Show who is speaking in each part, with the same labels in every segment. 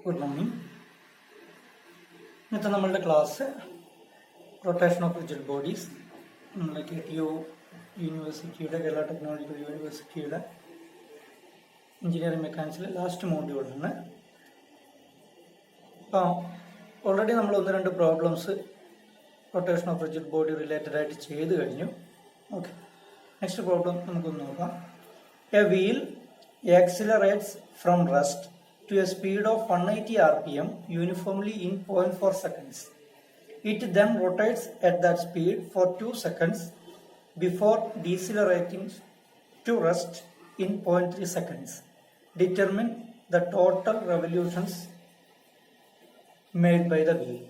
Speaker 1: Good morning. ഇന്നത്തെ നമ്മളുടെ class rotation of rigid bodies നമ്മളെ KTU യൂണിവേഴ്സിറ്റിയുടെ കേരള ടെക്നോളജിക്കൽ യൂണിവേഴ്സിറ്റിയുടെ എഞ്ചിനീയറിംഗ് മെക്കാനിക്സിലെ ലാസ്റ്റ് മോഡ്യൂളാണ്. അപ്പോൾ ഓൾറെഡി നമ്മൾ ഒന്ന് രണ്ട് problems rotation of rigid body related ആയിട്ട് ചെയ്ത് കഴിഞ്ഞു. ഓക്കെ, നെക്സ്റ്റ് പ്രോബ്ലം നമുക്കൊന്ന് നോക്കാം. A wheel accelerates from rest to a speed of 180 rpm uniformly in 0.4 seconds. It then rotates at that speed for 2 seconds before decelerating to rest in 0.3 seconds. Determine the total revolutions made by the wheel.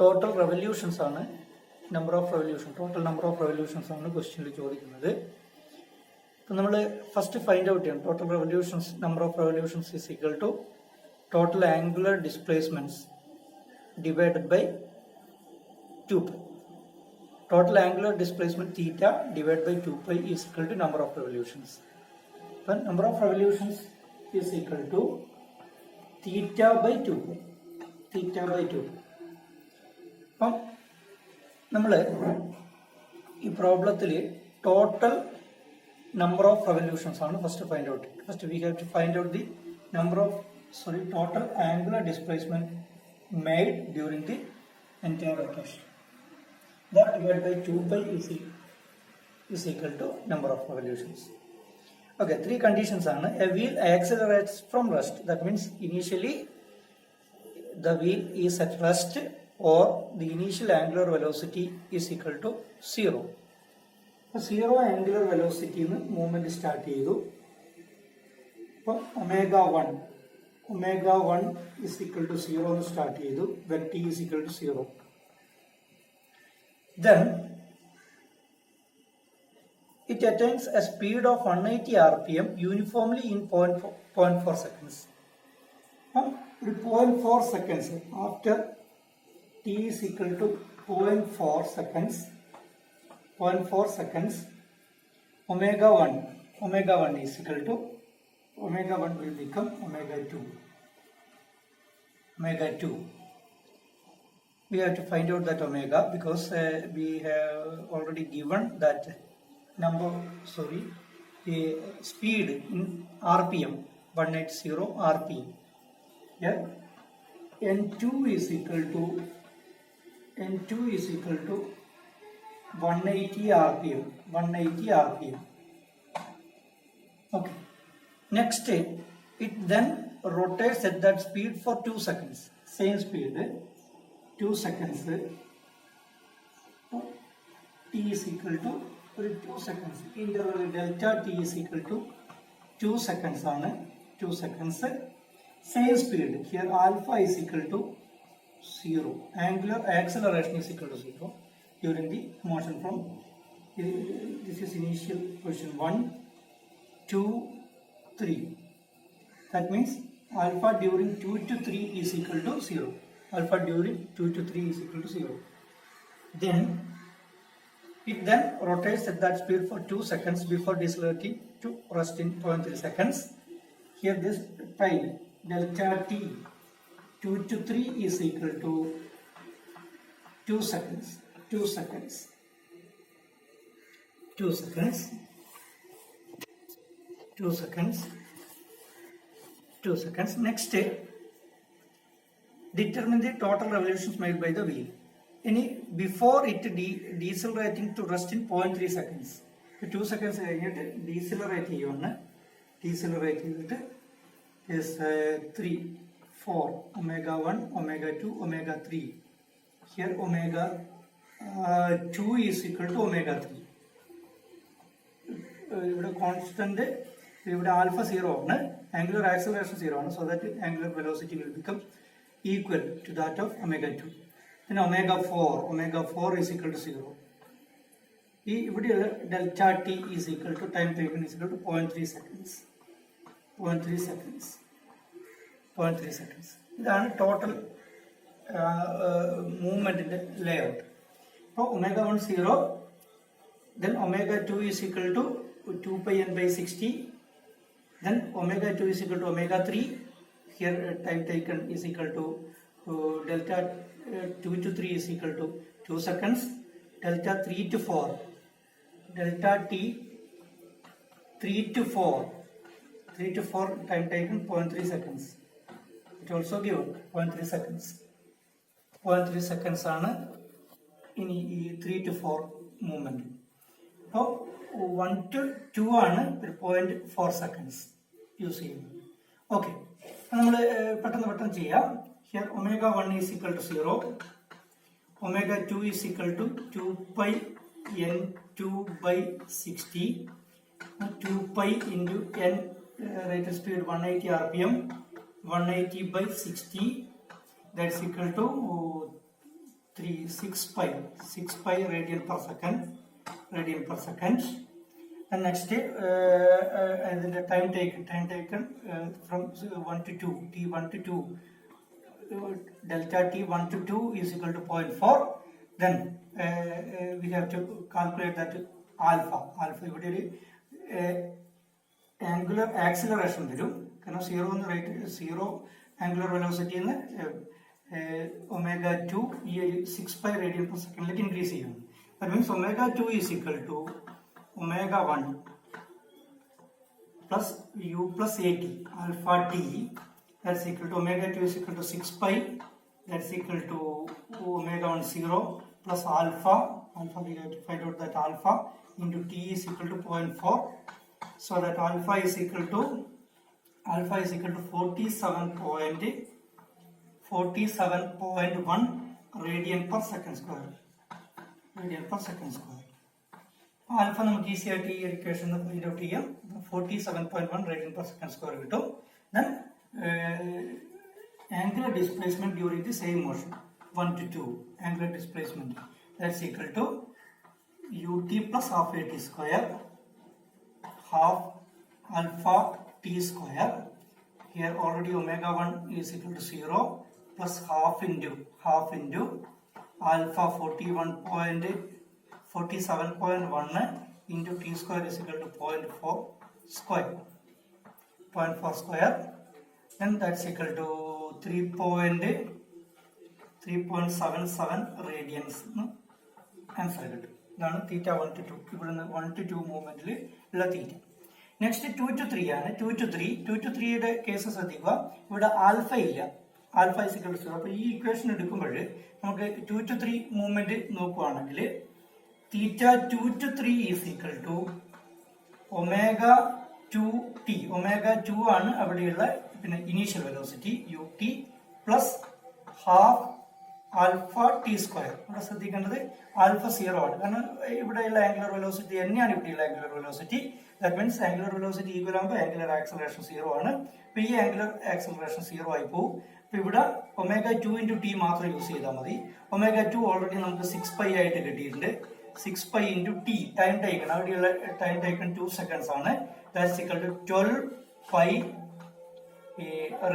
Speaker 1: Total revolutions ആണ് number of revolutions. Total number of revolutions ആണ് ക്വസ്റ്റ്യനിൽ ചോദിക്കുന്നത്. അപ്പോൾ നമ്മൾ first find out ചെയ്യണം. Total revolutions, number of revolutions is equal to total angular displacements divided by 2π. Total angular displacement theta divide by 2π is equal to number of revolutions. അപ്പം number of revolutions is equal to theta by 2π. Theta by 2π. അപ്പം നമ്മൾ ഈ പ്രോബ്ലത്തിൽ total number of revolutions ആണ് first find out. First we have to find out the total angular displacement made during the entire rotation. That divided by 2π is equal to number of revolutions. Okay, three conditions ആണ്. A wheel accelerates from rest. That means initially the wheel is at rest or the initial angular velocity is equal to 0. Zero angular വെലോസിറ്റിന്ന് movement start ചെയ്തു. അപ്പം omega one is equal to 0 എന്ന് start ചെയ്തു. When T is equal to 0. Then it attains a speed of 180 rpm uniformly in 0.4 seconds. അപ്പം ഒരു 0.4 seconds after T is equal to 0.4 seconds, omega 1 is equal to omega 1 will become omega 2. We have to find out that omega because we have already given that the speed in rpm 180 rpm. Yeah, n2 is equal to 180 rpm. Okay, next it then rotates at that speed for 2 seconds. Same speed, 2 seconds. T is equal to 2 seconds. Interval delta T is equal to 2 seconds ആണ്. 2 seconds. Same speed. Here alpha is equal to 0. Angular acceleration is equal to 0. During the motion from this is initial position 1, 2, 3. That means alpha during 2 to 3 is equal to 0. Alpha during 2 to 3 is equal to 0. Then it then rotates at that speed for 2 seconds before decelerating to rest in 0.3 seconds. Here this time delta t 2 to 3 is equal to 2 seconds. 2 seconds. Next, determine the total revolutions made by the wheel. Before it decelerating to rest in 0.3 seconds. 2 seconds decelerate is 3, 4, omega 1, omega 2, omega 3. Here omega 2 is equal to omega 3. ഇവിടെ constant, ഇവിടെ alpha 0 ആണ്, angular acceleration 0 ആണ്. So that angular velocity will become equal to that of omega 2. പിന്നെ omega 4 is equal to 0. ഈ ഇവിടെയുള്ള delta T is equal to time taken is equal to 0.3 seconds. ഇതാണ് total മൂവ്മെന്റിന്റെ layout. അപ്പോൾ omega 1 0, then omega 2 is equal to 2πn by 60, then omega 2 is equal to omega 3, here time taken is equal to delta 2 to 3 is equal to 2 seconds, delta 3 to 4, delta t 3 to 4 time taken 0.3 seconds. It also given 0.3 seconds. 0.3 seconds ആണ് ഇനി ഈ 3 to 4 movement. അപ്പോൾ 1 to 2 ആണ് 0.4 seconds use ചെയ്യുന്നത്. Okay, നമ്മൾ പെട്ടെന്ന് ചെയ്യാം. Here omega 1 is equal to 0, omega 2 is equal to 2 pi n2 by 60, 2 pi into n rate of speed 180 rpm, 180 by 60, that's equal to 6 pi radian per second. And next and then the time taken from 1 to 2, t1 to 2, delta t1 to 2 is equal to 0.4. Then we have to calculate that alpha ഇവിടെ ഒരു angular acceleration വരും. കാരണം 0 angular വെലോസിറ്റിന്ന് omega 2 ഈ ഒരു 6 pi radian per സെക്കൻഡിലേക്ക് increase ചെയ്യും. That means omega 2 is equal to omega 1 plus u plus at alpha t, that's equal to omega 2 is equal to 6 pi, that's equal to omega 1 0 plus alpha we have to find out that alpha into t is equal to 0.4, so that alpha is equal to 47.1 radian per second square. Alpha നമുക്ക് easy ആയിട്ട് ഈ equation find out ചെയ്യാം. 47.1 radian per second square കിട്ടും. Then angular displacement during the same motion 1 to 2 angular displacement, that's equal to ut plus half at square, half alpha t square. Here already omega 1 is equal to 0 plus half into alpha 47.1 into t square is equal to 0.4 square. Then that's equal to 3.77 radians answer കിട്ടും. ഇതാണ് തീറ്റ 1 to 2. ഇവിടെ നിന്ന് 1 to 2 മൂവ്മെന്റിൽ ഉള്ള തീറ്റ. Next 2 to 3 ആണ്. 2 to 3യുടെ case ശ്രദ്ധിക്കുക. ഇവിടെ alpha ഇല്ല, alpha is equal to 0. അപ്പൊ ഈ ഇക്വേഷൻ എടുക്കുമ്പോൾ നമുക്ക് 2 to 3 മൂവ്മെന്റ് നോക്കുവാണെങ്കിൽ theta 2 to 3 is equal to omega 2t. Omega 2 ആണ് അവിടെയുള്ള പിന്നെ initial velocity ut plus half alpha T square. ഇവിടെ ശ്രദ്ധിക്കേണ്ടത് ആൽഫ 0 ആണ്, കാരണം ഇവിടെയുള്ള ആംഗുലർ വെലോസിറ്റി തന്നെയാണ് ഇവിടെയുള്ള angular velocity. That means angular velocity equal ആകുമ്പോൾ ആംഗുലർ ആക്സലറേഷൻ 0 ആണ്. അപ്പൊ ഈ ആംഗുലർ ആക്സലറേഷൻ 0 ആയി പോകും. അപ്പൊ ഇവിടെ ഒമേഗ 2 into t മാത്രം യൂസ് ചെയ്താൽ മതി. ഒമേഗ 2 ഓൾറെഡി നമുക്ക് 6 പൈ ആയിട്ട് കിട്ടിയിട്ടുണ്ട്. 6 pi into t time taken, അവിടെയുള്ള ടൈം ടേക്കൺ 2 seconds ആണ്. That's equal to 12 pi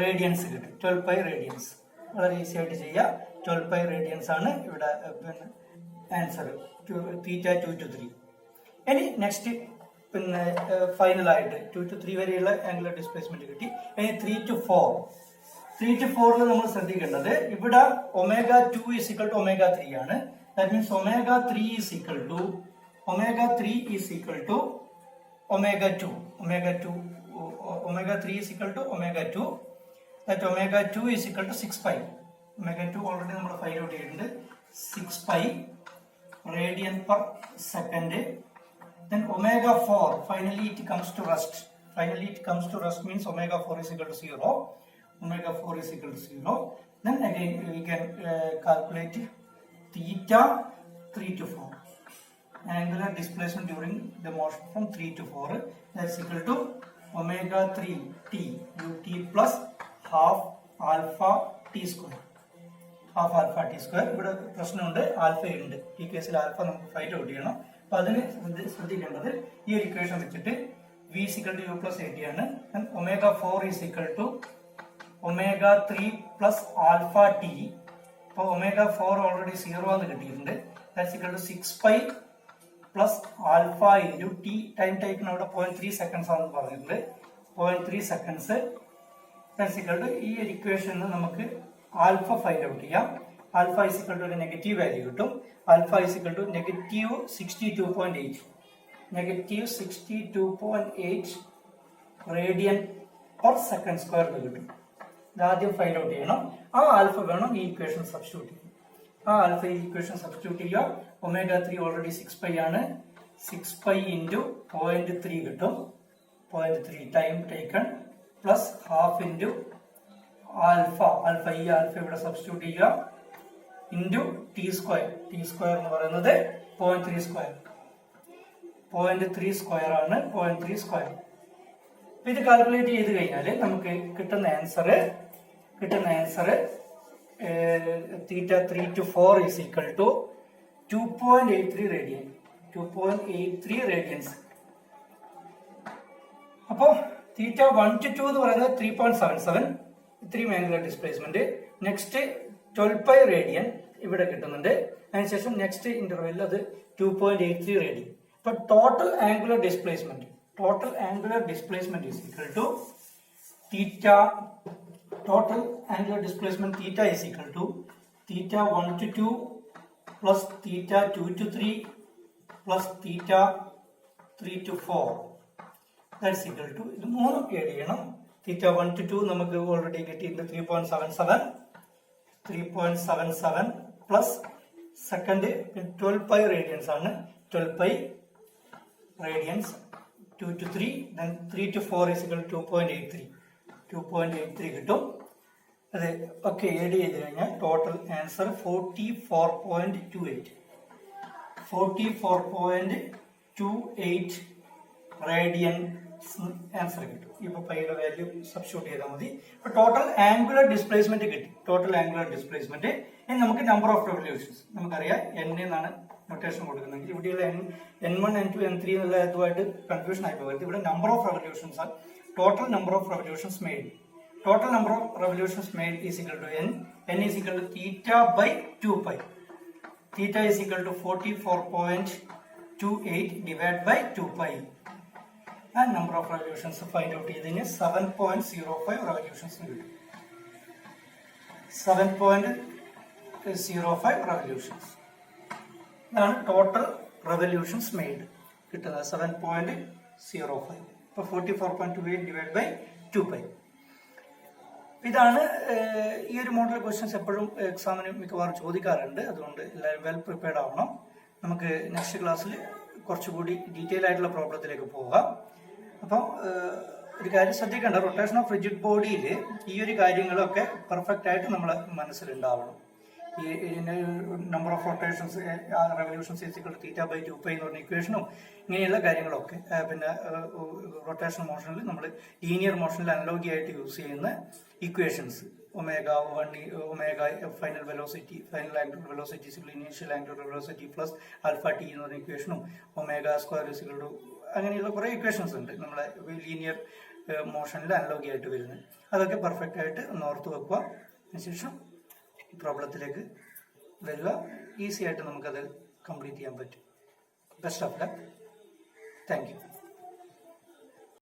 Speaker 1: radians കിട്ടും. 12 പൈ റേഡിയൻസ് വളരെ ഈസി ആയിട്ട് ചെയ്യാം. 12 പൈ റേഡിയൻസ് ആണ് ഇവിടെ പിന്നെ ആൻസർ തീറ്റ 2 to 3. ഇനി നെക്സ്റ്റ് പിന്നെ ഫൈനൽ ആയിട്ട് 2 to 3 വരെയുള്ള ആംഗുലർ ഡിസ്പ്ലേസ്മെന്റ് കിട്ടി. ഇനി 3 to 4. 3 to 4 നമ്മൾ ശ്രദ്ധിക്കേണ്ടത് ഇവിടെ omega 2 is equal to omega 3 ആണ്. That means omega 3 is equal to omega 3 is equal to omega 2. Omega 3 is equal to omega 2. That omega 2 is equal to 6 pi. Omega 2 already നമ്മൾ find out ചെയ്തിട്ടുണ്ട്. 6 pi radian per second. Then omega 4 finally it comes to rest. Means omega 4 is equal to 0. Omega 4 is equal to 0. Then again we can calculate theta 3 to 4. Angular displacement during the motion from 3 to 4. That's equal to omega 3 t ut plus half alpha t square. ഇവിടെ പ്രശ്നമുണ്ട്, alpha ഉണ്ട്. ഈ കേസിൽ alpha നമുക്ക് find out ചെയ്യണം. അപ്പൊ അതിന് ശ്രദ്ധിക്കേണ്ടത് ഈ ഒരു ഇക്വേഷൻ വെച്ചിട്ട് v is equal to u plus at ആണ്. omega 4 is equal to omega 3 plus alpha t. അപ്പോൾ omega 4 ഓൾറെഡി 0 ആണെന്ന് കിട്ടിയിട്ടുണ്ട്. That's equal to 6 pi plus alpha into t. Time taken അവിടെ 0.3 seconds ആണെന്ന് പറഞ്ഞിട്ടുണ്ട്. 0.3 seconds ദാറ്റ്സ് ഈക്വൽ ടു ഈ ഒരു ഇക്വേഷനിൽ നമുക്ക് ആൽഫ ഫൈൻഡ് ഔട്ട് ചെയ്യാം. ആൽഫ ഇസ് ഈക്വൽ ടു ഒരു നെഗറ്റീവ് വാല്യൂ കിട്ടും. Alpha is equal to negative 62.8 negative 62.8 radian per second square എന്ന് കിട്ടും. ഇതാദ്യം ഫൈൻഡ് ഔട്ട് ചെയ്യണം. ആ ആൽഫ വേണം ഈ ഇക്വേഷൻ സബ്സ്റ്റിറ്റ്യൂട്ട് ചെയ്യാൻ. ആ ആൽഫ ഈ ഇക്വേഷൻ സബ്സ്റ്റിറ്റ്യൂട്ട് ചെയ്യുക. ω3 ഓൾറെഡി 6π ആണ്. 6π ഇൻറ്റു 0.3 കിട്ടും. 0.3 time taken plus half into alpha. ഈ ആൽഫ ഇവിടെ സബ്സ്റ്റിറ്റ്യൂട്ട് ചെയ്യുക. Into T square. T square എന്ന് പറയുന്നത് 0.3 സ്ക്വയർ. 0.3 സ്ക്വയർ ആണ്. 0.3 സ്ക്വയർ. ഇത് കാൽക്കുലേറ്റ് ചെയ്ത് കഴിഞ്ഞാൽ നമുക്ക് കിട്ടുന്ന answer θ3 to 4 is equal to 2.83 radian. 2.83 radians. അപ്പോ θ1 to 2 എന്ന് പറയുന്നത് 3.77 ഇത്രയും ആംഗുലർ ഡിസ്പ്ലേസ്മെന്റ്. നെക്സ്റ്റ് 12π റേഡിയൻ ഇവിടെ കിട്ടുന്നുണ്ട്. അതിനുശേഷം നെക്സ്റ്റ് ഇന്റർവെല്ലിൽ അത് 2.83 റേഡിയൻ. അപ്പൊ total angular displacement is equal to theta. Total angular displacement theta is equal to θ1 to 2 plus θ2 to 3 plus θ3 to 4. That's equal to ഇത് മൂന്നും ആഡ് ചെയ്യണം. θ1 to 2 നമുക്ക് ഓൾറെഡി കിട്ടിയിട്ടുണ്ട് 3.77 പ്ലസ് സെക്കൻഡ് 12π റേഡിയൻസ് ആണ്. 12π radians 2 to 3 then 3 to 4 is equal to 2.83 കിട്ടും. അത് ഒക്കെ add ചെയ്ത് കഴിഞ്ഞാൽ ടോട്ടൽ ആൻസർ 44.28 റേഡിയൻ ആൻസർ കിട്ടും. ഇപ്പൊ പൈയുടെ വാല്യൂ സബ്സ്റ്റിറ്റ്യൂട്ട് ചെയ്താൽ മതി. ഇപ്പൊ ടോട്ടൽ ആംഗുലർ ഡിസ്പ്ലേസ്മെന്റ് കിട്ടി. ഇനി നമുക്ക് നമ്പർ ഓഫ് റെവല്യൂഷൻസ് നമുക്കറിയാം. n എന്നാണ് നൊട്ടേഷൻ കൊടുക്കുന്നെങ്കിൽ ഇവിടെയുള്ള n1 n2 n3 എന്നുള്ള ഇതുമായിട്ട് കൺഫ്യൂഷൻ ആയി പോകരുത്. ഇവിടെ നമ്പർ ഓഫ് റെവല്യൂഷൻസ് ആണ്. Total number of revolutions made is equal to n is equal to theta by 2π. Theta is equal to 44.28 divided by 2π. And number of revolutions find out is 7.05 revolutions. 7.05 revolutions. Now total revolutions made. It is 7.05. 44.28 divided by 2π. ഇതാണ് ഈ ഒരു model questions എപ്പോഴും എക്സാമിന് മിക്കവാറും ചോദിക്കാറുണ്ട്. അതുകൊണ്ട് എല്ലാവരും well prepared ആവണം. നമുക്ക് നെക്സ്റ്റ് ക്ലാസ്സിൽ കുറച്ചുകൂടി ഡീറ്റെയിൽ ആയിട്ടുള്ള പ്രോബ്ലത്തിലേക്ക് പോകാം. അപ്പം ഒരു കാര്യം ശ്രദ്ധിക്കേണ്ട, റൊട്ടേഷൻ ഓഫ് റിജിഡ് ബോഡിയിൽ ഈ ഒരു കാര്യങ്ങളൊക്കെ പെർഫെക്റ്റ് ആയിട്ട് നമ്മളെ മനസ്സിലുണ്ടാവണം. ഈ number of rotations revolutions equal to θ by 2π എന്ന് പറഞ്ഞ ഇക്വേഷനും ഇങ്ങനെയുള്ള കാര്യങ്ങളൊക്കെ പിന്നെ റൊട്ടേഷൻ മോഷനിൽ നമ്മൾ ലീനിയർ മോഷനിൽ അനലോഗി ആയിട്ട് യൂസ് ചെയ്യുന്ന equations ω1 final velocity final angular velocity initial angular velocity plus alpha t എന്ന് പറഞ്ഞ ഇക്വേഷനും ω² ഈക്വൽ ടു അങ്ങനെയുള്ള കുറേ ഇക്വേഷൻസ് ഉണ്ട് നമ്മളെ ലീനിയർ മോഷനിൽ അനലോഗി ആയിട്ട് വരുന്നത്. അതൊക്കെ പെർഫെക്റ്റ് ആയിട്ട് ഒന്ന് ഓർത്ത് വെക്കുക. അതിനുശേഷം പ്രോബ്ലത്തിലേക്ക് വരിക. ഈസി ആയിട്ട് നമുക്കത് കംപ്ലീറ്റ് ചെയ്യാൻ പറ്റും. Best of luck. Thank you.